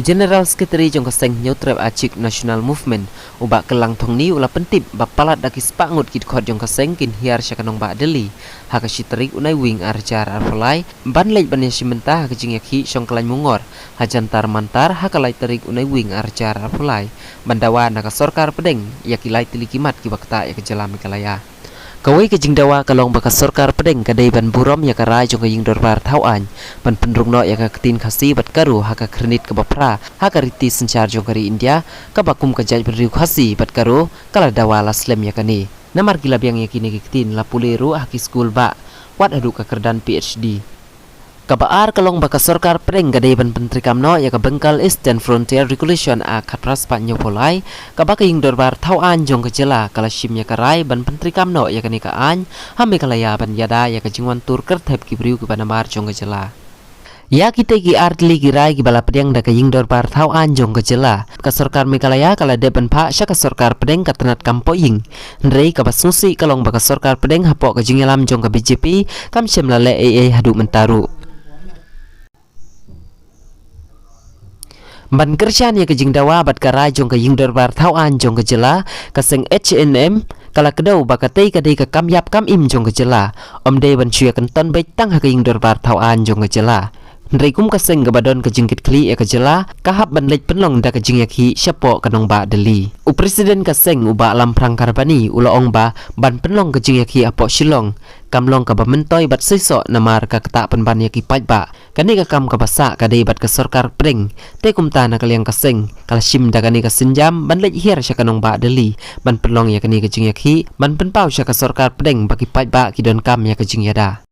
General Secretary jong kaseng nyutrep acik National Movement ubak kelang thong ni ula pentip bapalat daki spangut kit khot jong kaseng kin hiar syakanong ba deli haka shitrik unai wing arjar arfalai ban lej ban yasimenta haka jing yakhi syong kelai mungor hajantar mantar haka lai terik unai wing arjar arfalai bandawa naka sorkar pedeng yakilai tilikimat ki bakta yak jalami kalaya Kawai ke jingdawa kalong baka sorkar pedeng kadai ban burom ya karai jong ying dorbar tauan ban pendrung no ya ka ketin khasi bat karu haka krenit ke bapra haka riti sencar jong kari India ka bakum ka jaj beriu khasi bat karu kala dawa laslem ya kani namar gila biang ya kini ketin la puleru haki school ba wat adu ka kerdan PhD Kabaar kalong baka sorkar pedeng kadai ban pentri kamno ya ka Bengal Eastern Frontier Regulation a khatras pa nyopolai kabaka ying dorbar tauan jong kejela kala shim ya karai ban pentri kamno ya kani ka an hame kalaya ban yada ya ka jingwan tur kerthep ki briu ki banamar jong kejela Ya kita ki artli kirai ki bala pedeng da ka ying dorbar tauan jong kejela ka sorkar Mekalaya kala depan pa sya ka sorkar pedeng ka tenat kampo ying ndrei ka basusi kalong baka sorkar pedeng hapok ka jingelam jong ka BJP kam syem lale hadu mentaru Ban kerjaan ya kejing dawa bat karai jong ke ying dorbar tauan jong kejela kaseng H&M kala kedau bakatei kadai ke kam yap kam im jong kejela om dei ban syua kenton bai tang ha ke ying dorbar tauan jong kejela Ndrei kum kaseng gabadon ke jingkit kli ya kejela kahap ban lej penlong da ke jing yakhi syapo kanong ba deli u presiden kaseng uba alam prang karbani ula ong ba ban penlong ke jing yakhi apo shilong kamlong ka bamentoi bat sisok namar ka ketak penban yakhi paj ba kani ka kam ka basa kadai bat ke sorkar preng te kum ta na kaliang kaseng kala shim da kani ka senjam ban lej hiar sya kanong ba deli ban penlong ya kani ke jing yakhi ban penpau sya ka sorkar preng baki paj ba kidon kam ya ke jing yada